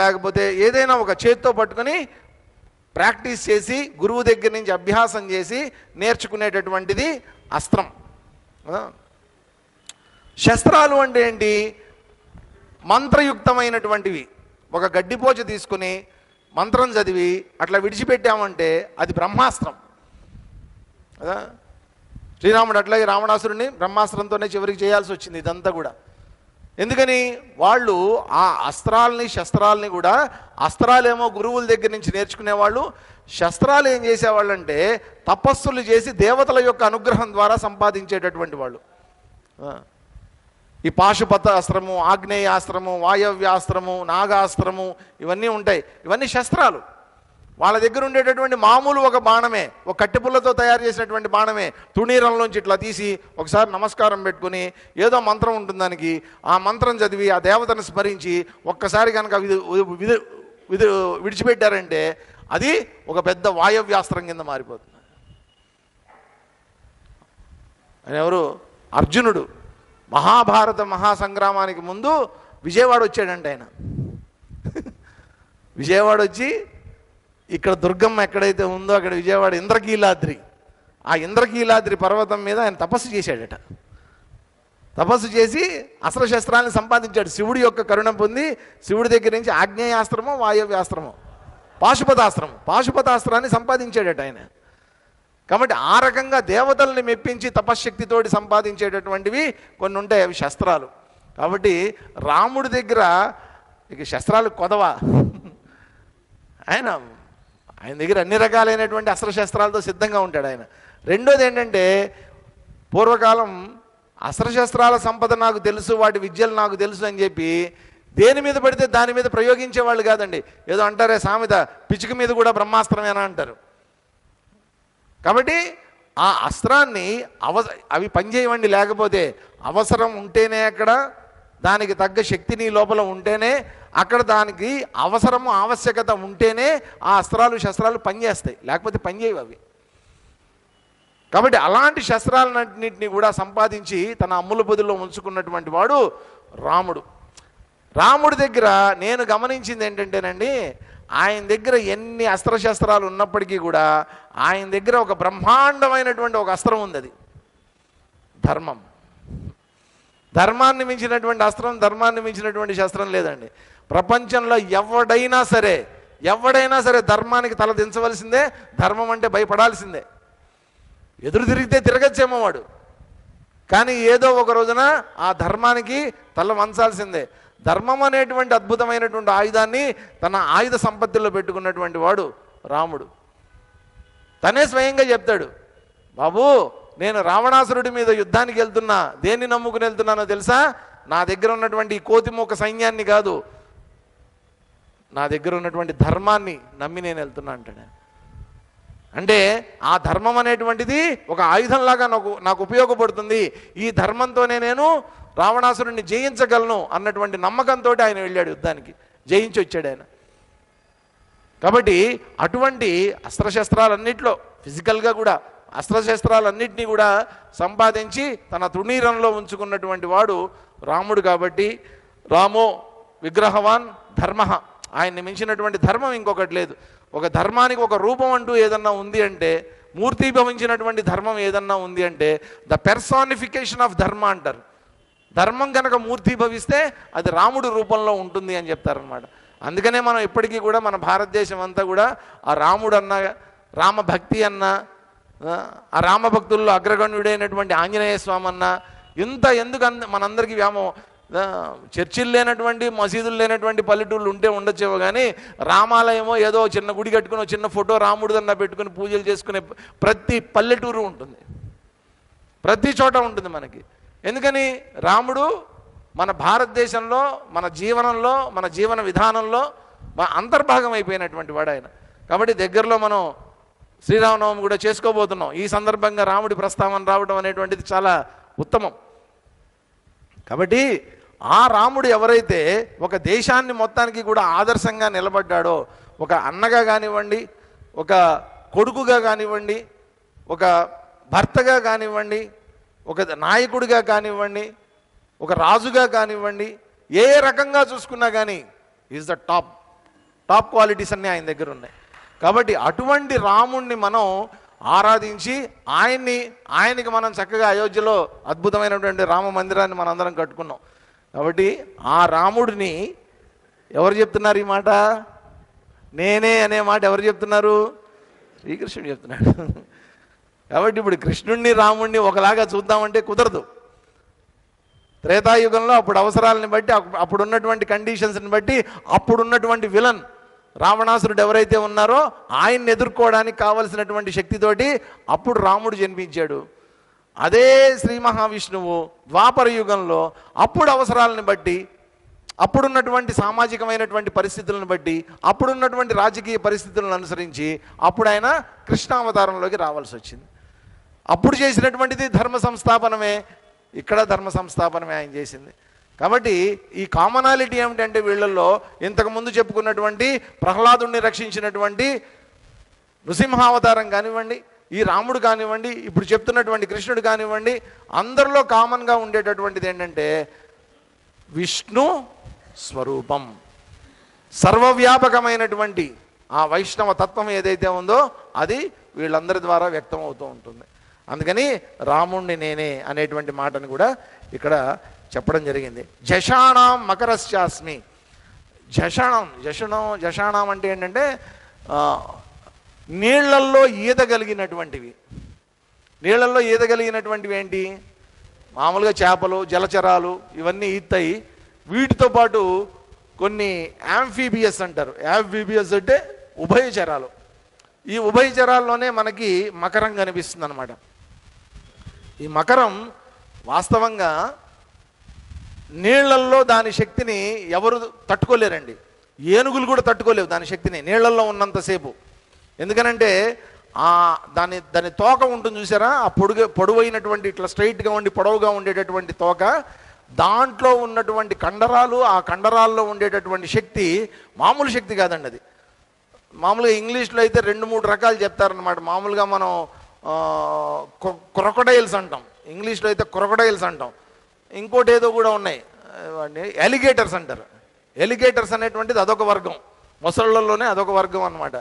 లేకపోతే ఏదైనా ఒక చేత్తో పట్టుకొని ప్రాక్టీస్ చేసి గురువు దగ్గర నుంచి అభ్యాసం చేసి నేర్చుకునేటటువంటిది అస్త్రం. శస్త్రాలు అంటే ఏంటి? మంత్రయుక్తమైనటువంటివి. ఒక గడ్డిపోచ తీసుకుని మంత్రం చదివి అట్లా విడిచిపెట్టామంటే అది బ్రహ్మాస్త్రం కదా. శ్రీరాముడు అట్లాగే రావణాసురుడిని బ్రహ్మాస్త్రంతోనే చివరికి చేయాల్సి వచ్చింది ఇదంతా కూడా. ఎందుకని? వాళ్ళు ఆ అస్త్రాలని శస్త్రాలని కూడా, అస్త్రాలేమో గురువుల దగ్గర నుంచి నేర్చుకునేవాళ్ళు, శస్త్రాలు ఏం చేసేవాళ్ళు అంటే తపస్సులు చేసి దేవతల యొక్క అనుగ్రహం ద్వారా సంపాదించేటటువంటి వాళ్ళు. ఈ పాశుపత అస్త్రము, ఆగ్నేయాస్త్రము, వాయవ్యాస్త్రము, నాగాస్త్రము ఇవన్నీ ఉంటాయి. ఇవన్నీ శస్త్రాలు. వాళ్ళ దగ్గర ఉండేటటువంటి మామూలు ఒక బాణమే, ఒక కట్టెపుల్లతో తయారు చేసినటువంటి బాణమే తుణీరంలోంచి ఇట్లా తీసి ఒకసారి నమస్కారం పెట్టుకుని ఏదో మంత్రం ఉంటుంది దానికి, ఆ మంత్రం చదివి ఆ దేవతను స్మరించి ఒక్కసారి కనుక విడిచిపెట్టారంటే అది ఒక పెద్ద వాయవ్యాస్త్రం కింద మారిపోతుంది. ఆయన ఎవరు? అర్జునుడు. మహాభారత మహాసంగ్రామానికి ముందు విజయవాడ వచ్చాడంట ఆయన. విజయవాడ వచ్చి ఇక్కడ దుర్గమ్మ ఎక్కడైతే ఉందో అక్కడ విజయవాడ ఇంద్రకీలాద్రి, ఆ ఇంద్రకీలాద్రి పర్వతం మీద ఆయన తపస్సు చేశాడట. తపస్సు చేసి అస్త్రశస్త్రాలను సంపాదించాడు. శివుడి యొక్క కరుణ పొంది శివుడి దగ్గర నుంచి ఆగ్నేయాస్త్రమో వాయవ్యాస్త్రమో పాశుపతాస్త్రాన్ని సంపాదించాడట ఆయన. కాబట్టి ఆ రకంగా దేవతల్ని మెప్పించి తపశ్శక్తితోటి సంపాదించేటటువంటివి కొన్ని ఉంటాయి, అవి శస్త్రాలు. కాబట్టి రాముడి దగ్గర ఇక శస్త్రాలు కొదవా. ఆయన దగ్గర అన్ని రకాలైనటువంటి అస్త్రశస్త్రాలతో సిద్ధంగా ఉంటాడు ఆయన. రెండోది ఏంటంటే, పూర్వకాలం అస్త్రశస్త్రాల సంపద నాకు తెలుసు, వాటి విద్యలు నాకు తెలుసు అని చెప్పి దేని మీద పడితే దాని మీద ప్రయోగించేవాళ్ళు కాదండి. ఏదో అంటారే సామెత, పిచ్చుక మీద కూడా బ్రహ్మాస్త్రమేనా అంటారు. కాబట్టి ఆ అస్త్రాన్ని అవి పనిచేయవండి. లేకపోతే అవసరం ఉంటేనే, అక్కడ దానికి తగ్గ శక్తి నీ లోపల ఉంటేనే, అక్కడ దానికి అవసరము ఆవశ్యకత ఉంటేనే ఆ అస్త్రాలు శస్త్రాలు పనిచేస్తాయి, లేకపోతే పనిచేయవు అవి. కాబట్టి అలాంటి శస్త్రాలన్నింటినీ కూడా సంపాదించి తన అమ్ముల పొదిలో ఉంచుకున్నటువంటి వాడు రాముడు. రాముడి దగ్గర నేను గమనించింది ఏంటంటేనండి, ఆయన దగ్గర ఎన్ని అస్త్రశస్త్రాలు ఉన్నప్పటికీ కూడా ఆయన దగ్గర ఒక బ్రహ్మాండమైనటువంటి ఒక అస్త్రం ఉంది, అది ధర్మం. ధర్మాన్ని మించినటువంటి అస్త్రం, ధర్మాన్ని మించినటువంటి శస్త్రం లేదండి. ప్రపంచంలో ఎవడైనా సరే ధర్మానికి తల దించవలసిందే, ధర్మం అంటే భయపడాల్సిందే. ఎదురు తిరిగితే తిరగచ్చేమో వాడు, కానీ ఏదో ఒక రోజున ఆ ధర్మానికి తల వంచాల్సిందే. ధర్మం అనేటువంటి అద్భుతమైనటువంటి ఆయుధాన్ని తన ఆయుధ సంపత్తిలో పెట్టుకున్నటువంటి వాడు రాముడు. తనే స్వయంగా చెప్తాడు, బాబు నేను రావణాసురుడి మీద యుద్ధానికి వెళ్తున్నా, దేన్ని నమ్ముకుని వెళ్తున్నానో తెలుసా? నా దగ్గర ఉన్నటువంటి ఈ కోతిమూక సైన్యాన్ని కాదు, నా దగ్గర ఉన్నటువంటి ధర్మాన్ని నమ్మి నేను వెళ్తున్నా అంటాడు. అంటే ఆ ధర్మం అనేటువంటిది ఒక ఆయుధంలాగా నాకు ఉపయోగపడుతుంది, ఈ ధర్మంతోనే నేను రావణాసురుడిని జయించగలను అన్నటువంటి నమ్మకంతో ఆయన వెళ్ళాడు యుద్ధానికి, జయించి వచ్చాడు ఆయన. కాబట్టి అటువంటి అస్త్రశస్త్రాలన్నింటిలో ఫిజికల్గా కూడా అస్త్రశస్త్రాలన్నింటినీ కూడా సంపాదించి తన తుణీరంలో ఉంచుకున్నటువంటి వాడు రాముడు. కాబట్టి రామో విగ్రహవాన్ ధర్మ, ఆయన్ని మించినటువంటి ధర్మం ఇంకొకటి లేదు. ఒక ధర్మానికి ఒక రూపం అంటూ ఏదన్నా ఉంది అంటే, మూర్తీభవించినటువంటి ధర్మం ఏదన్నా ఉంది అంటే ద పెర్సానిఫికేషన్ ఆఫ్ ధర్మ అంటారు. ధర్మం కనుక మూర్తీభవిస్తే అది రాముడు రూపంలో ఉంటుంది అని చెప్తారనమాట. అందుకనే మనం ఇప్పటికీ కూడా మన భారతదేశం అంతా కూడా ఆ రాముడు అన్న, రామభక్తి అన్న, ఆ రామభక్తుల్లో అగ్రగణ్యుడైనటువంటి ఆంజనేయ స్వామి అన్న, ఎందుకు మనందరికీ చర్చిలు లేనటువంటి, మసీదులు లేనటువంటి పల్లెటూళ్ళు ఉంటే ఉండొచ్చేవో, కానీ రామాలయమో ఏదో చిన్న గుడి కట్టుకుని చిన్న ఫోటో రాముడిదన్నా పెట్టుకుని పూజలు చేసుకునే ప్రతి పల్లెటూరు ఉంటుంది, ప్రతి చోట ఉంటుంది మనకి. ఎందుకని? రాముడు మన భారతదేశంలో, మన జీవనంలో, మన జీవన విధానంలో అంతర్భాగం అయిపోయినటువంటి వాడు ఆయన. కాబట్టి దగ్గరలో మనం శ్రీరామనవమి కూడా చేసుకోబోతున్నాం. ఈ సందర్భంగా రాముడి ప్రస్తావన రావడం అనేటువంటిది చాలా ఉత్తమం. కాబట్టి ఆ రాముడు ఎవరైతే ఒక దేశాన్ని మొత్తానికి కూడా ఆదర్శంగా నిలబడ్డాడో, ఒక అన్నగా కానివ్వండి, ఒక కొడుకుగా కానివ్వండి, ఒక భర్తగా కానివ్వండి, ఒక నాయకుడిగా కానివ్వండి, ఒక రాజుగా కానివ్వండి, ఏ రకంగా చూసుకున్నా కానీ is the top. Top qualities అన్నీ ఆయన దగ్గర ఉన్నాయి. కాబట్టి అటువంటి రాముణ్ణి మనం ఆరాధించి ఆయనకి మనం చక్కగా అయోధ్యలో అద్భుతమైనటువంటి రామ మందిరాన్ని మనందరం కట్టుకున్నాం. కాబట్టి ఆ రాముడిని ఎవరు చెప్తున్నారు ఈ మాట? నేనే అనే మాట ఎవరు చెప్తున్నారు? శ్రీకృష్ణుడు చెప్తున్నాడు. కాబట్టి ఇప్పుడు కృష్ణుణ్ణి రాముణ్ణి ఒకలాగా చూద్దామంటే కుదరదు. త్రేతాయుగంలో అప్పుడు అవసరాలని బట్టి, అప్పుడున్నటువంటి కండిషన్స్ని బట్టి, అప్పుడున్నటువంటి విలన్ రావణాసురుడు ఎవరైతే ఉన్నారో ఆయన్ని ఎదుర్కోవడానికి కావలసినటువంటి శక్తితోటి అప్పుడు రాముడు జన్మించాడు. అదే శ్రీ మహావిష్ణువు ద్వాపర యుగంలో అప్పుడు అవసరాలను బట్టి, అప్పుడున్నటువంటి సామాజికమైనటువంటి పరిస్థితులను బట్టి, అప్పుడున్నటువంటి రాజకీయ పరిస్థితులను అనుసరించి అప్పుడు ఆయన కృష్ణావతారంలోకి రావాల్సి వచ్చింది. అప్పుడు చేసినటువంటిది ధర్మ సంస్థాపనమే, ఇక్కడ ధర్మ సంస్థాపనమే ఆయన చేసింది. కాబట్టి ఈ కామనాలిటీ ఏమిటంటే వీళ్ళల్లో ఇంతకుముందు చెప్పుకున్నటువంటి ప్రహ్లాదుని రక్షించినటువంటి నృసింహావతారం కానివ్వండి, ఈ రాముడు కానివ్వండి, ఇప్పుడు చెప్తున్నటువంటి కృష్ణుడు కానివ్వండి, అందరిలో కామన్గా ఉండేటటువంటిది ఏంటంటే విష్ణు స్వరూపం. సర్వవ్యాపకమైనటువంటి ఆ వైష్ణవ తత్వం ఏదైతే ఉందో అది వీళ్ళందరి ద్వారా వ్యక్తం అవుతూ ఉంటుంది. అందుకని రాముణ్ణి నేనే అనేటువంటి మాటను కూడా ఇక్కడ చెప్పడం జరిగింది. జషాణం మకరశ్చాస్మి. జషాణం అంటే ఏంటంటే నీళ్లల్లో ఈదగలిగినటువంటివి. నీళ్లల్లో ఈదగలిగినటువంటివి ఏంటి? మామూలుగా చేపలు, జలచరాలు ఇవన్నీ ఈతాయి. వీటితో పాటు కొన్ని యాంఫీబియస్ అంటారు. యాంఫీబియస్ అంటే ఉభయచరాలు. ఈ ఉభయచరాల్లోనే మనకి మకరం కనిపిస్తుంది అన్నమాట. ఈ మకరం వాస్తవంగా నీళ్లల్లో దాని శక్తిని ఎవరు తట్టుకోలేరండి. ఏనుగులు కూడా తట్టుకోలేవు దాని శక్తిని నీళ్లల్లో ఉన్నంతసేపు. ఎందుకనంటే దాని తోక ఉంటుంది చూసారా, ఆ పొడవైనటువంటి ఇట్లా స్ట్రైట్గా ఉండి పొడవుగా ఉండేటటువంటి తోక, దాంట్లో ఉన్నటువంటి కండరాలు, ఆ కండరాల్లో ఉండేటటువంటి శక్తి మామూలు శక్తి కాదండి. అది మామూలుగా ఇంగ్లీష్లో అయితే 2-3 రకాలు చెప్తారనమాట. మామూలుగా మనం క్రొకడైల్స్ అంటాం, ఇంగ్లీష్లో అయితే క్రొకడైల్స్ అంటాం. ఇంకోటి ఏదో కూడా ఉన్నాయి, ఎలిగేటర్స్ అంటారు. ఎలిగేటర్స్ అనేటువంటిది అదొక వర్గం, మొసళ్ళల్లోనే అదొక వర్గం అన్నమాట.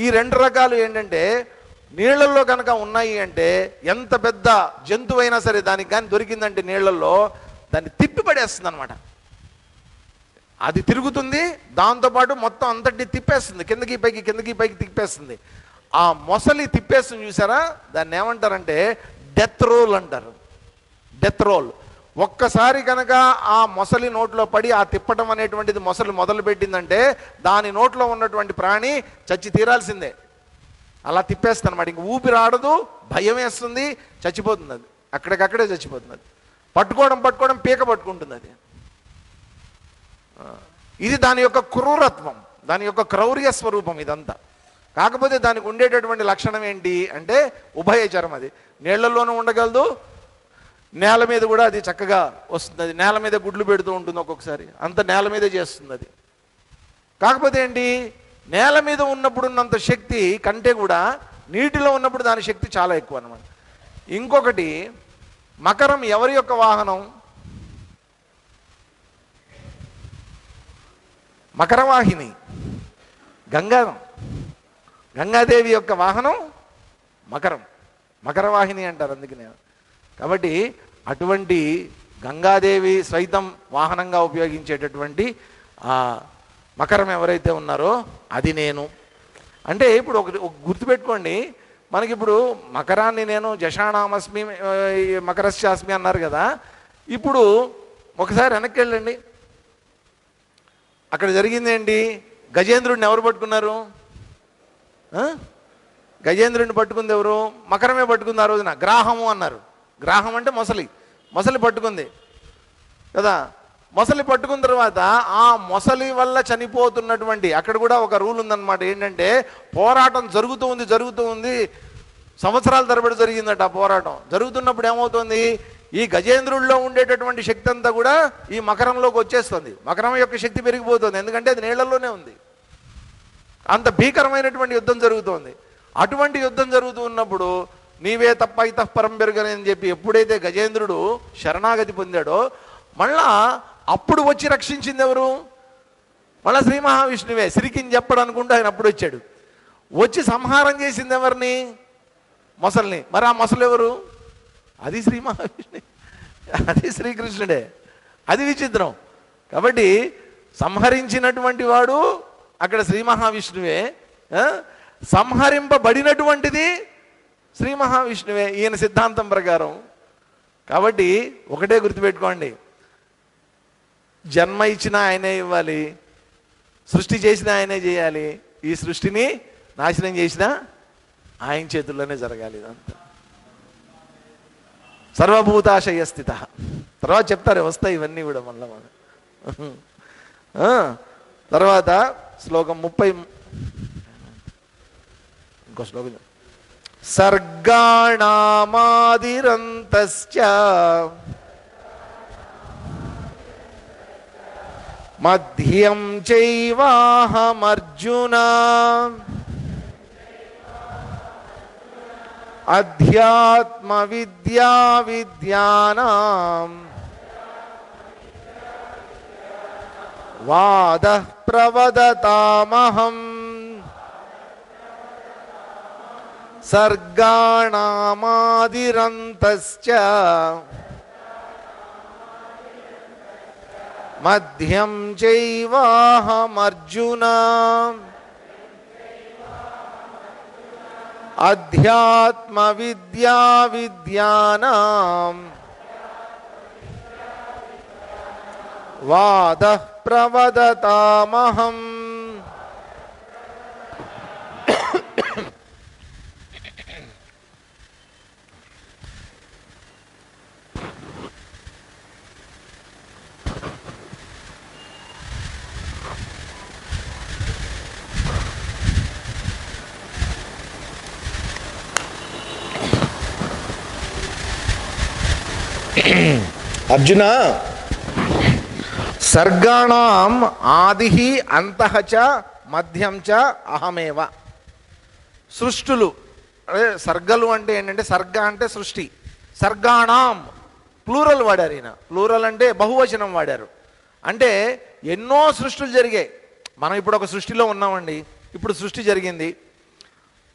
ఈ 2 రకాలు ఏంటంటే నీళ్లలో కనుక ఉన్నాయి అంటే ఎంత పెద్ద జంతువు అయినా సరే దానికి కానీ దొరికిందంటే నీళ్లలో దాన్ని తిప్పి పడేస్తుంది అనమాట. అది తిరుగుతుంది, దాంతోపాటు మొత్తం అంతటిని తిప్పేస్తుంది, కిందకి పైకి తిప్పేస్తుంది. ఆ మొసలి తిప్పేస్తుంది చూసారా, దాన్ని ఏమంటారంటే డెత్ రోల్ అంటారు. Death roll. ఒక్కసారి కనుక ఆ మొసలి నోట్లో పడి ఆ తిప్పటం అనేటువంటిది మొసలి మొదలు పెట్టిందంటే దాని నోట్లో ఉన్నటువంటి ప్రాణి చచ్చి తీరాల్సిందే. అలా తిప్పేస్తుంది అనమాట. ఇంక ఊపిరి ఆడదు, భయం వేస్తుంది, చచ్చిపోతుంది. అది అక్కడికక్కడే చచ్చిపోతుంది. అది పట్టుకోవడం పీక పట్టుకుంటుంది. అది ఇది దాని యొక్క క్రూరత్వం, దాని యొక్క క్రౌర్య స్వరూపం ఇదంతా. కాకపోతే దానికి ఉండేటటువంటి లక్షణం ఏంటి అంటే ఉభయచరం. అది నీళ్లలోనూ ఉండగలదు, నేల మీద కూడా అది చక్కగా వస్తుంది. అది నేల మీద గుడ్లు పెడుతూ ఉంటుంది ఒక్కొక్కసారి, అంత నేల మీదే చేస్తుంది అది. కాకపోతే ఏంటి, నేల మీద ఉన్నప్పుడు ఉన్నంత శక్తి కంటే కూడా నీటిలో ఉన్నప్పుడు దాని శక్తి చాలా ఎక్కువ అన్నమాట. ఇంకొకటి, మకరం ఎవరి యొక్క వాహనం? మకరవాహిని, గంగాదేవి యొక్క వాహనం మకరం, మకరవాహిని అంటారు అందుకనే. కాబట్టి అటువంటి గంగాదేవి సైతం వాహనంగా ఉపయోగించేటటువంటి ఆ మకరం ఎవరైతే ఉన్నారో అది నేను. అంటే ఇప్పుడు ఒక గుర్తుపెట్టుకోండి, మనకిప్పుడు మకరాన్ని నేను జషాణామస్మి మకరశ్చాస్మి అన్నారు కదా. ఇప్పుడు ఒకసారి వెనక్కి వెళ్ళండి, అక్కడ జరిగింది ఏంటి? గజేంద్రుడిని ఎవరు పట్టుకున్నారు? గజేంద్రుడిని పట్టుకుంది ఎవరు? మకరమే పట్టుకుంది. ఆ రోజున గ్రాహము అన్నారు. గ్రాహం అంటే మొసలి పట్టుకుంది కదా. మొసలి పట్టుకున్న తర్వాత ఆ మొసలి వల్ల చనిపోతున్నటువంటి, అక్కడ కూడా ఒక రూల్ ఉందన్నమాట. ఏంటంటే పోరాటం జరుగుతూ ఉంది, సంవత్సరాల తరబడి జరిగిందట. ఆ పోరాటం జరుగుతున్నప్పుడు ఏమవుతుంది, ఈ గజేంద్రుల్లో ఉండేటటువంటి శక్తి అంతా కూడా ఈ మకరంలోకి వచ్చేస్తుంది. మకరం యొక్క శక్తి పెరిగిపోతుంది, ఎందుకంటే అది నీళ్లలోనే ఉంది. అంత భీకరమైనటువంటి యుద్ధం జరుగుతోంది. అటువంటి యుద్ధం జరుగుతూ ఉన్నప్పుడు నీవే తప్ప ఇతః పరం పెరుగని అని చెప్పి ఎప్పుడైతే గజేంద్రుడు శరణాగతి పొందాడో, మళ్ళా అప్పుడు వచ్చి రక్షించింది ఎవరు? మళ్ళీ శ్రీ మహావిష్ణువే. సిరికిని చెప్పడు అనుకుంటూ ఆయన అప్పుడు వచ్చాడు. వచ్చి సంహారం చేసింది ఎవరిని? మొసల్ని. మరి ఆ మొసలు ఎవరు? అది శ్రీ మహావిష్ణువే, అది శ్రీకృష్ణుడే. అది విచిత్రం. కాబట్టి సంహరించినటువంటి వాడు అక్కడ శ్రీ మహావిష్ణువే, సంహరింపబడినటువంటిది శ్రీ మహావిష్ణువే ఈయన సిద్ధాంతం ప్రకారం. కాబట్టి ఒకటే గుర్తుపెట్టుకోండి, జన్మ ఇచ్చిన ఆయనే ఇవ్వాలి, సృష్టి చేసిన ఆయనే చేయాలి, ఈ సృష్టిని నాశనం చేసిన ఆయన చేతుల్లోనే జరగాలి. ఇదంతా సర్వభూతాశయ స్థిత. తర్వాత చెప్తారు, వస్తాయి ఇవన్నీ కూడా మళ్ళా మన. తర్వాత శ్లోకం 30 ఇంకో శ్లోకం. సర్గాణామాదిరంతశ్చ మధ్యం చైవాహమర్జున అధ్యాత్మ విద్యా విద్యానాం వాదః ప్రవదతామహం సర్గాణామాదిరంతశ్చ మధ్యం చైవాహమర్జున అధ్యాత్మ విద్యా విద్యానాం వాదః ప్రవదతామహం. అర్జున, సర్గాణం ఆది అంతః చ మధ్యం చ అహమేవ. సృష్టులు, అదే సర్గలు అంటే ఏంటంటే, సర్గ అంటే సృష్టి, సర్గాణం ప్లూరల్ వాడారు ఈయన. ప్లూరల్ అంటే బహువచనం వాడారు. అంటే ఎన్నో సృష్టులు జరిగాయి. మనం ఇప్పుడు ఒక సృష్టిలో ఉన్నామండి. ఇప్పుడు సృష్టి జరిగింది,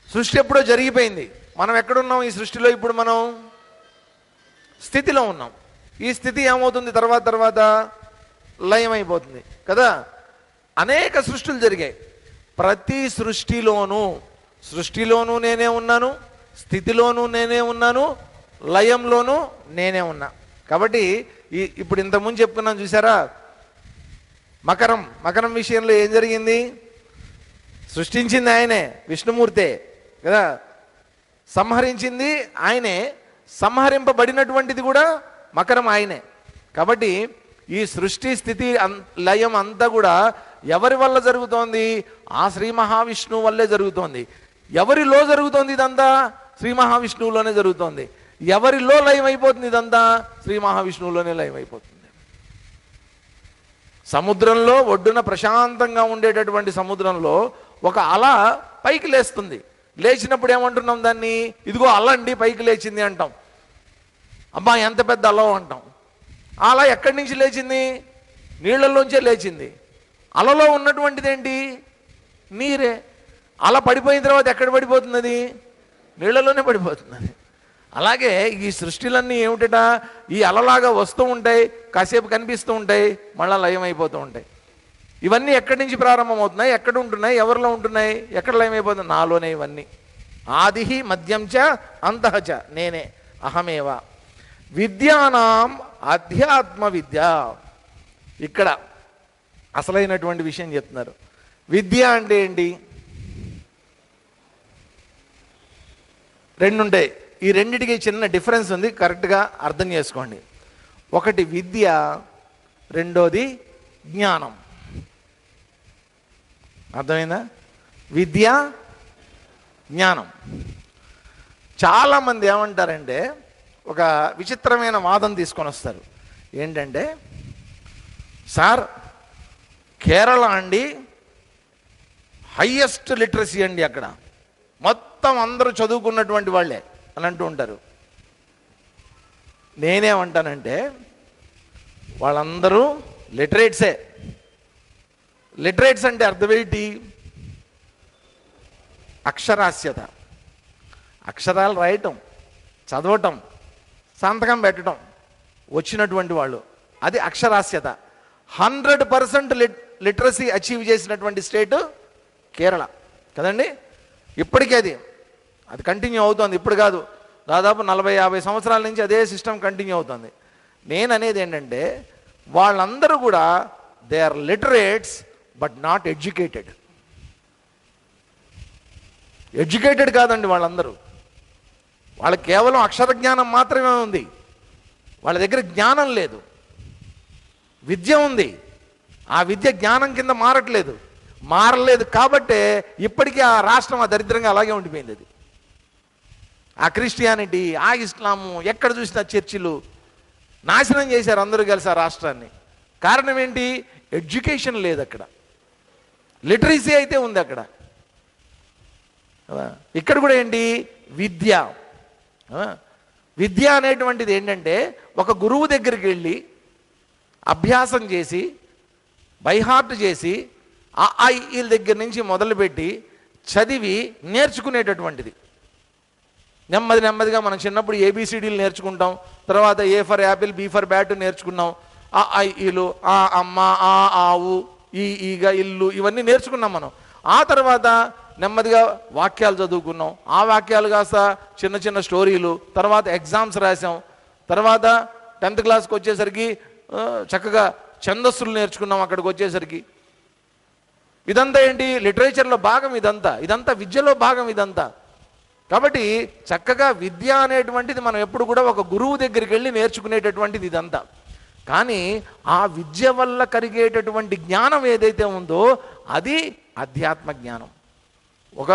సృష్టి ఎప్పుడో జరిగిపోయింది. మనం ఎక్కడున్నాం ఈ సృష్టిలో? ఇప్పుడు మనం స్థితిలో ఉన్నాం. ఈ స్థితి ఏమవుతుంది? తర్వాత లయమైపోతుంది కదా. అనేక సృష్టిలు జరిగాయి. ప్రతి సృష్టిలోనూ నేనే ఉన్నాను, స్థితిలోనూ నేనే ఉన్నాను, లయంలోనూ నేనే ఉన్నా. కాబట్టి ఇప్పుడు ఇంతకుముందు చెప్పుకున్నాం చూసారా, మకరం విషయంలో ఏం జరిగింది? సృష్టించింది ఆయనే, విష్ణుమూర్తే కదా. సంహరించింది ఆయనే, సంహరింపబడినటువంటిది కూడా మకరం ఆయనే. కాబట్టి ఈ సృష్టి స్థితి లయం అంతా కూడా ఎవరి వల్ల జరుగుతోంది? ఆ శ్రీ మహావిష్ణువు వల్లే జరుగుతోంది. ఎవరిలో జరుగుతోంది ఇదంతా? శ్రీ మహావిష్ణువులోనే జరుగుతోంది. ఎవరిలో లయం అయిపోతుంది ఇదంతా? శ్రీ మహావిష్ణువులోనే లయం అయిపోతుంది. సముద్రంలో ఒడ్డున ప్రశాంతంగా ఉండేటటువంటి సముద్రంలో ఒక అల పైకి లేస్తుంది. లేచినప్పుడు ఏమంటున్నాం దాన్ని? ఇదిగో అలండి పైకి లేచింది అంటాం. అబ్బా ఎంత పెద్ద అల అంటాం. అల ఎక్కడి నుంచి లేచింది? నీళ్ళల్లోంచే లేచింది. అలలో ఉన్నటువంటిది ఏంటి? నీరే. అల పడిపోయిన తర్వాత ఎక్కడ పడిపోతుంది? అది నీళ్ళలోనే పడిపోతుంది. అలాగే ఈ సృష్టిలన్నీ ఏమిటట? ఈ అలలాగా వస్తూ ఉంటాయి, కాసేపు కనిపిస్తూ ఉంటాయి, మళ్ళీ లయం అయిపోతూ ఉంటాయి. ఇవన్నీ ఎక్కడి నుంచి ప్రారంభమవుతున్నాయి? ఎక్కడ ఉంటున్నాయి? ఎవరిలో ఉంటున్నాయి? ఎక్కడ లయం అయిపోతుంది? నాలోనే. ఇవన్నీ ఆది మధ్యం చ అంతః చ నేనే, అహమేవ. విద్యానాం అధ్యాత్మ విద్య. ఇక్కడ అసలైనటువంటి విషయం చెప్తున్నారు. విద్య అంటే ఏంటి? రెండు ఉంటాయి. ఈ రెండిటికి చిన్న డిఫరెన్స్ ఉంది, కరెక్ట్గా అర్థం చేసుకోండి. ఒకటి విద్య, రెండోది జ్ఞానం. అర్థమైందా? విద్య, జ్ఞానం. చాలామంది ఏమంటారంటే, ఒక విచిత్రమైన వాదం తీసుకొని వస్తారు. ఏంటంటే, సార్ కేరళ అండి హయ్యెస్ట్ లిటరసీ అండి, అక్కడ మొత్తం అందరూ చదువుకున్నటువంటి వాళ్ళే అని అంటూ ఉంటారు. నేనేమంటానంటే, వాళ్ళందరూ లిటరేట్సే, లిటరేట్స్ అంటే అర్థమేంటి? అక్షరాస్యత, అక్షరాలు రాయటం, చదవటం, సంతకం పెట్టడం వచ్చినటువంటి వాళ్ళు, అది అక్షరాస్యత. 100% లిటరసీ అచీవ్ చేసినటువంటి స్టేటు కేరళ కదండి. ఇప్పటికీ అది కంటిన్యూ అవుతుంది. ఇప్పుడు కాదు, దాదాపు 40-50 సంవత్సరాల నుంచి అదే సిస్టమ్ కంటిన్యూ అవుతుంది. నేను అనేది ఏంటంటే వాళ్ళందరూ కూడా they are literates but not educated. Educated కాదండి వాళ్ళందరూ, వాళ్ళకి కేవలం అక్షర జ్ఞానం మాత్రమే ఉంది. వాళ్ళ దగ్గర జ్ఞానం లేదు, విద్య ఉంది. ఆ విద్య జ్ఞానం కింద మారలేదు కాబట్టే ఇప్పటికీ ఆ రాష్ట్రం ఆ దరిద్రంగా అలాగే ఉండిపోయింది. అది ఆ క్రిస్టియానిటీ, ఆ ఇస్లాము, ఎక్కడ చూసినా చర్చిలు నాశనం చేశారు అందరూ కలిసి ఆ రాష్ట్రాన్ని. కారణం ఏంటి? ఎడ్యుకేషన్ లేదు అక్కడ, లిటరసీ అయితే ఉంది అక్కడ. ఇక్కడ కూడా ఏంటి? విద్య అనేటువంటిది ఏంటంటే ఒక గురువు దగ్గరికి వెళ్ళి అభ్యాసం చేసి బైహార్ట్ చేసి ఆ వీళ్ళ దగ్గర నుంచి మొదలుపెట్టి చదివి నేర్చుకునేటటువంటిది. నెమ్మదిగా మనం చిన్నప్పుడు ఏబిసిడీలు నేర్చుకుంటాం, తర్వాత A for apple, B for bat నేర్చుకున్నాం, ఈలు, ఆ అమ్మ, ఆ ఆవు, ఈగ, ఇల్లు, ఇవన్నీ నేర్చుకున్నాం మనం. ఆ తర్వాత నెమ్మదిగా వాక్యాలు చదువుకున్నాం, ఆ వాక్యాలు కాస్త చిన్న చిన్న స్టోరీలు, తర్వాత ఎగ్జామ్స్ రాసాం, తర్వాత 10th క్లాస్కి వచ్చేసరికి చక్కగా ఛందస్సులు నేర్చుకున్నాం. అక్కడికి వచ్చేసరికి ఇదంతా ఏంటి? లిటరేచర్లో భాగం ఇదంతా విద్యలో భాగం ఇదంతా. కాబట్టి చక్కగా విద్య అనేటువంటిది మనం ఎప్పుడు కూడా ఒక గురువు దగ్గరికి వెళ్ళి నేర్చుకునేటటువంటిది ఇదంతా. కానీ ఆ విద్య వల్ల కలిగేటటువంటి జ్ఞానం ఏదైతే ఉందో అది అధ్యాత్మ జ్ఞానం. ఒక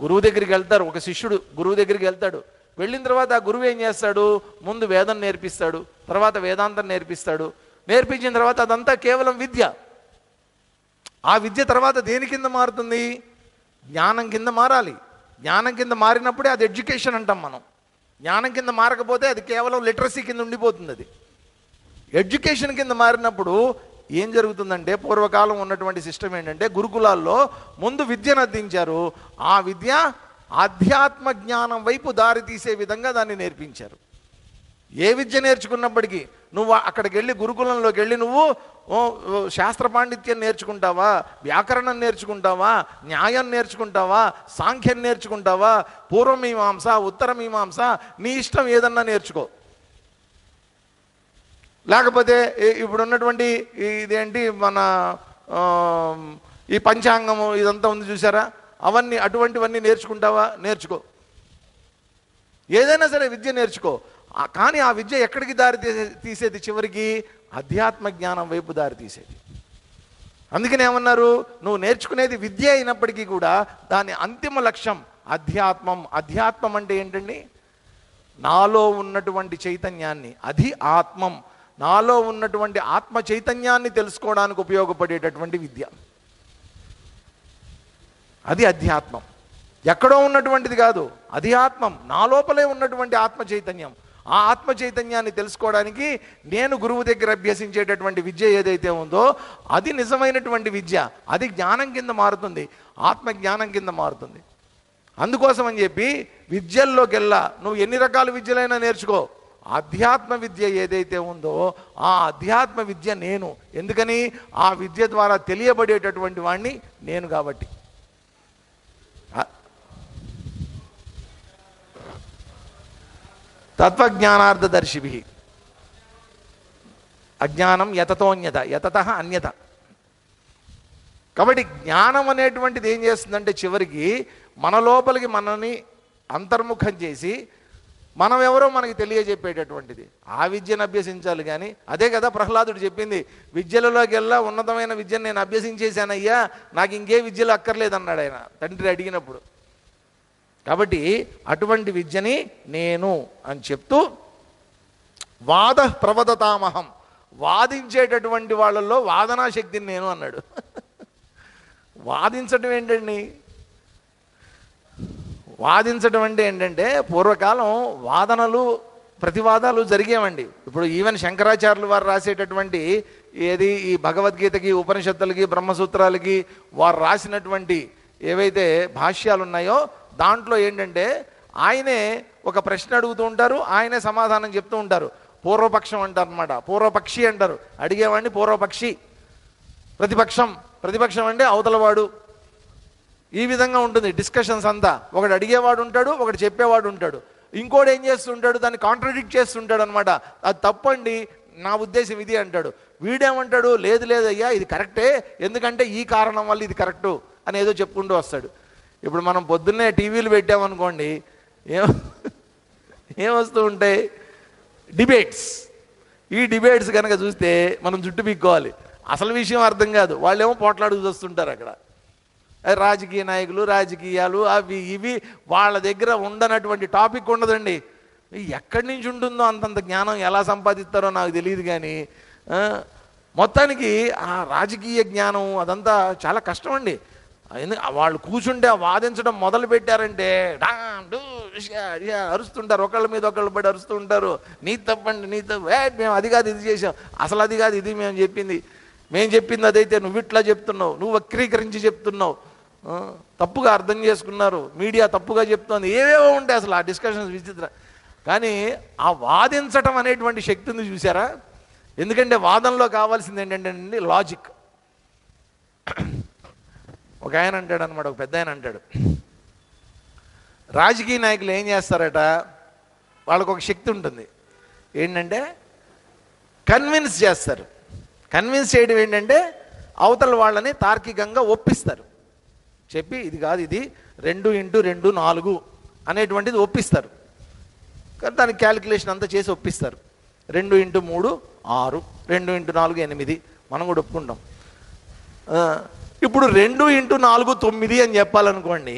గురువు దగ్గరికి వెళ్తారు, ఒక శిష్యుడు గురువు దగ్గరికి వెళ్తాడు. వెళ్ళిన తర్వాత ఆ గురువు ఏం చేస్తాడు? ముందు వేదం నేర్పిస్తాడు, తర్వాత వేదాంతం నేర్పిస్తాడు. నేర్పించిన తర్వాత అదంతా కేవలం విద్య. ఆ విద్య తర్వాత దేని కింద మారుతుంది? జ్ఞానం కింద మారాలి. జ్ఞానం కింద మారినప్పుడే అది ఎడ్యుకేషన్ అంటాం మనం. జ్ఞానం కింద మారకపోతే అది కేవలం లిటరసీ కింద ఉండిపోతుంది. అది ఎడ్యుకేషన్ కింద మారినప్పుడు ఏం జరుగుతుందంటే, పూర్వకాలం ఉన్నటువంటి సిస్టమ్ ఏంటంటే గురుకులాల్లో ముందు విద్యను అందించారు, ఆ విద్య ఆధ్యాత్మ జ్ఞానం వైపు దారి తీసే విధంగా దాన్ని నేర్పించారు. ఏ విద్య నేర్చుకున్నప్పటికీ నువ్వు అక్కడికి వెళ్ళి గురుకులంలోకి వెళ్ళి నువ్వు శాస్త్ర పాండిత్యం నేర్చుకుంటావా, వ్యాకరణం నేర్చుకుంటావా, న్యాయం నేర్చుకుంటావా, సాంఖ్యం నేర్చుకుంటావా, పూర్వమీమాంస, ఉత్తరమీమాంస, నీ ఇష్టం ఏదన్నా నేర్చుకో. లేకపోతే ఇప్పుడు ఉన్నటువంటి ఇదేంటి మన ఈ పంచాంగము ఇదంతా ఉంది చూసారా, అటువంటివన్నీ నేర్చుకుంటావా? నేర్చుకో. ఏదైనా సరే విద్య నేర్చుకో. కానీ ఆ విద్య ఎక్కడికి దారి తీసేది? చివరికి అధ్యాత్మ జ్ఞానం వైపు దారి తీసేది. అందుకని ఏమన్నారు? నువ్వు నేర్చుకునేది విద్య అయినప్పటికీ కూడా దాని అంతిమ లక్ష్యం అధ్యాత్మం అంటే ఏంటండి? నాలో ఉన్నటువంటి చైతన్యాన్ని, ఆత్మం, నాలో ఉన్నటువంటి ఆత్మ చైతన్యాన్ని తెలుసుకోవడానికి ఉపయోగపడేటటువంటి విద్య, అది అధ్యాత్మం. ఎక్కడో ఉన్నటువంటిది కాదు, ఆత్మం, నా లోపలే ఉన్నటువంటి ఆత్మ చైతన్యం. ఆ ఆత్మ చైతన్యాన్ని తెలుసుకోవడానికి నేను గురువు దగ్గర అభ్యసించేటటువంటి విద్య ఏదైతే ఉందో అది నిజమైనటువంటి విద్య. అది జ్ఞానం కింద మారుతుంది, ఆత్మ జ్ఞానం కింద మారుతుంది. అందుకోసం అని చెప్పి విద్యల్లోకెల్లా నువ్వు ఎన్ని రకాల విద్యలైనా నేర్చుకో, ఆధ్యాత్మ విద్య ఏదైతే ఉందో ఆ అధ్యాత్మ విద్య నేను. ఎందుకని? ఆ విద్య ద్వారా తెలియబడేటటువంటి వాడిని నేను కాబట్టి. తత్వజ్ఞానార్థదర్శిభి అజ్ఞానం యతతోన్యత, యతత అన్యత. కాబట్టి జ్ఞానం అనేటువంటిది ఏం చేస్తుందంటే చివరికి మన లోపలికి మనని అంతర్ముఖం చేసి మనం ఎవరో మనకి తెలియజెప్పేటటువంటిది. ఆ విద్యను అభ్యసించాలి. కానీ అదే కదా ప్రహ్లాదుడు చెప్పింది, విద్యలలోకి వెళ్ళా ఉన్నతమైన విద్యను నేను అభ్యసించేశానయ్యా, నాకు ఇంకే విద్యలు అక్కర్లేదన్నాడు ఆయన తండ్రి అడిగినప్పుడు. కాబట్టి అటువంటి విద్యని నేను అని చెప్తూ వాద ప్రవదతామహం, వాదించేటటువంటి వాళ్ళల్లో వాదనా శక్తిని నేను అన్నాడు. వాదించడం ఏంటండి? వాదించడం అంటే ఏంటంటే పూర్వకాలం వాదనలు ప్రతివాదాలు జరిగేవండి. ఇప్పుడు ఈవెన్ శంకరాచార్యులు వారు రాసేటటువంటి ఈ భగవద్గీతకి, ఉపనిషత్తులకి, బ్రహ్మసూత్రాలకి వారు రాసినటువంటి ఏవైతే భాష్యాలు ఉన్నాయో దాంట్లో ఏంటంటే ఆయనే ఒక ప్రశ్న అడుగుతూ ఉంటారు, ఆయనే సమాధానం చెప్తూ ఉంటారు. పూర్వపక్షం అంటారు అనమాట, పూర్వపక్షి అంటారు. అడిగేవాడిని పూర్వపక్షి, ప్రతిపక్షం అంటే అవతలవాడు. ఈ విధంగా ఉంటుంది డిస్కషన్స్ అంతా. ఒకడు అడిగేవాడు ఉంటాడు, ఒకడు చెప్పేవాడు ఉంటాడు, ఇంకోటి ఏం చేస్తుంటాడు, దాన్ని కాంట్రడిక్ట్ చేస్తుంటాడు అనమాట. అది తప్పండి, నా ఉద్దేశం ఇది అంటాడు. వీడేమంటాడు, లేదు లేదయ్యా ఇది కరెక్టే, ఎందుకంటే ఈ కారణం వల్ల ఇది కరెక్టు అని ఏదో చెప్పుకుంటూ వస్తాడు. ఇప్పుడు మనం పొద్దున్నే టీవీలు పెట్టామనుకోండి, ఏమొస్తూ ఉంటాయి, డిబేట్స్. ఈ డిబేట్స్ కనుక చూస్తే మనం జుట్టు పీక్కోవాలి. అసలు విషయం అర్థం కాదు, వాళ్ళేమో పోట్లాడుకు వస్తుంటారు అక్కడ. రాజకీయ నాయకులు, రాజకీయాలు, అవి ఇవి, వాళ్ళ దగ్గర ఉండనటువంటి టాపిక్ ఉండదండి. ఎక్కడి నుంచి ఉంటుందో అంతంత జ్ఞానం, ఎలా సంపాదిస్తారో నాకు తెలియదు. కానీ మొత్తానికి ఆ రాజకీయ జ్ఞానం అదంతా చాలా కష్టం అండి. వాళ్ళు కూర్చుంటే వాదించడం మొదలు పెట్టారంటే అరుస్తుంటారు, ఒకళ్ళ మీద ఒకళ్ళు పడి అరుస్తూ ఉంటారు. నీ తప్పండి, నీ తప్పు, మేము అది కాదు ఇది చేసాం, అసలు అది కాదు ఇది మేము చెప్పింది అదైతే నువ్వు ఇట్లా చెప్తున్నావు, నువ్వు వక్రీకరించి చెప్తున్నావు, తప్పుగా అర్థం చేసుకున్నారు, మీడియా తప్పుగా చెప్తోంది, ఏవేవో ఉంటాయి అసలు ఆ డిస్కషన్స్ విచిత్ర. కానీ ఆ వాదించటం అనేటువంటి శక్తి ఉంది చూసారా. ఎందుకంటే వాదనలో కావాల్సింది ఏంటంటే లాజిక్. ఒక ఆయన అంటాడు అనమాట, ఒక పెద్ద ఆయన అంటాడు, రాజకీయ నాయకులు ఏం చేస్తారట, వాళ్ళకు ఒక శక్తి ఉంటుంది, ఏంటంటే కన్విన్స్ చేస్తారు. కన్విన్స్ చేయడం ఏంటంటే అవతల వాళ్ళని తార్కికంగా ఒప్పిస్తారు. చెప్పి ఇది కాదు, ఇది 2x2 4 అనేటువంటిది ఒప్పిస్తారు. కానీ దానికి క్యాలిక్యులేషన్ అంతా చేసి ఒప్పిస్తారు. 2x3 6, 2x4 8, మనం కూడా ఒప్పుకుంటాం. ఇప్పుడు 2x4 9 అని చెప్పాలనుకోండి,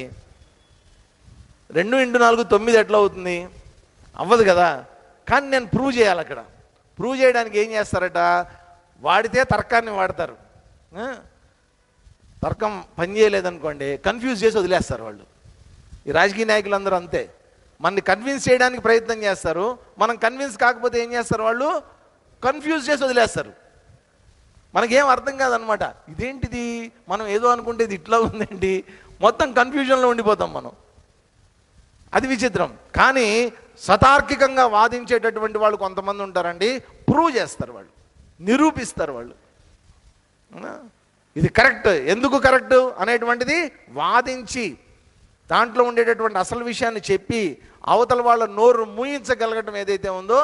2x4 9 ఎట్లా అవుతుంది, అవ్వదు కదా. కానీ నేను ప్రూవ్ చేయాలి. అక్కడ ప్రూవ్ చేయడానికి ఏం చేస్తారట, వాడితే తర్కాన్ని వాడతారు. తర్కం పని చేయలేదనుకోండి, కన్ఫ్యూజ్ చేసి వదిలేస్తారు వాళ్ళు. ఈ రాజకీయ నాయకులందరూ అంతే, మనని కన్విన్స్ చేయడానికి ప్రయత్నం చేస్తారు, మనం కన్విన్స్ కాకపోతే ఏం చేస్తారు, వాళ్ళు కన్ఫ్యూజ్ చేసి వదిలేస్తారు. మనకేం అర్థం కాదనమాట, ఇదేంటిది, మనం ఏదో అనుకుంటే ఇది ఇట్లా ఉందేంటి, మొత్తం కన్ఫ్యూజన్లో ఉండిపోతాం మనం. అది విచిత్రం. కానీ సతార్కికంగా వాదించేటటువంటి వాళ్ళు కొంతమంది ఉంటారండి, ప్రూవ్ చేస్తారు, వాళ్ళు నిరూపిస్తారు. వాళ్ళు ఇది కరెక్ట్, ఎందుకు కరెక్ట్ అనేటువంటిది వాదించి దాంట్లో ఉండేటటువంటి అసలు విషయాన్ని చెప్పి అవతల వాళ్ళ నోరు మూయించగలగటం ఏదైతే ఉందో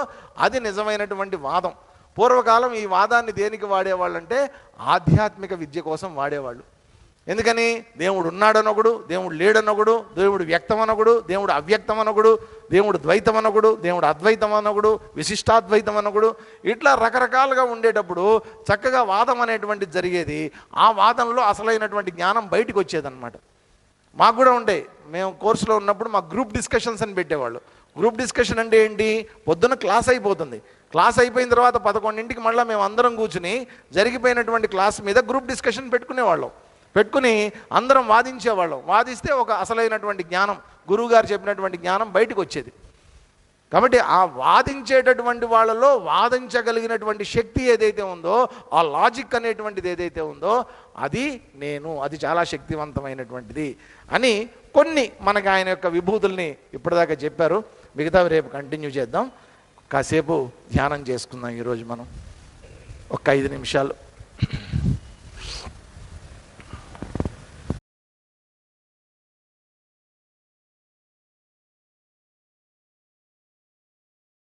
అది నిజమైనటువంటి వాదం. పూర్వకాలం ఈ వాదాన్ని దేనికి వాడేవాళ్ళంటే ఆధ్యాత్మిక విద్య కోసం వాడేవాళ్ళు. ఎందుకని, దేవుడు ఉన్నాడనొకడు, దేవుడు లేడనొకడు, దేవుడు వ్యక్తం అనొకడు, దేవుడు అవ్యక్తం అనొకడు, దేవుడు ద్వైతం అనొకడు, దేవుడు అద్వైతం అనొకడు, విశిష్టాద్వైతం అనొకడు, ఇట్లా రకరకాలుగా ఉండేటప్పుడు చక్కగా వాదం అనేటువంటిది జరిగేది. ఆ వాదంలో అసలైనటువంటి జ్ఞానం బయటికి వచ్చేదన్నమాట. మాకు కూడా ఉండే, మేము కోర్సులో ఉన్నప్పుడు మాకు గ్రూప్ డిస్కషన్స్ అని పెట్టేవాళ్ళు. గ్రూప్ డిస్కషన్ అంటే ఏంటి, పొద్దున్న క్లాస్ అయిపోతుంది, క్లాస్ అయిపోయిన తర్వాత 11ంటికి మళ్ళీ మేము అందరం కూర్చుని జరిగిపోయినటువంటి క్లాస్ మీద గ్రూప్ డిస్కషన్ పెట్టుకునేవాళ్ళం. పెట్టుకుని అందరం వాదించేవాళ్ళం. వాదిస్తే ఒక అసలైనటువంటి జ్ఞానం, గురువుగారు చెప్పినటువంటి జ్ఞానం బయటకు వచ్చేది. కాబట్టి ఆ వాదించేటటువంటి వాళ్ళలో వాదించగలిగినటువంటి శక్తి ఏదైతే ఉందో, ఆ లాజిక్ అనేటువంటిది ఏదైతే ఉందో అది చాలా శక్తివంతమైనటువంటిది అని కొన్ని మనకి ఆయన యొక్క విభూతుల్ని ఇప్పటిదాకా చెప్పారు. మిగతావి రేపు కంటిన్యూ చేద్దాం. కాసేపు ధ్యానం చేసుకుందాం ఈరోజు మనం ఒక 5 నిమిషాలు.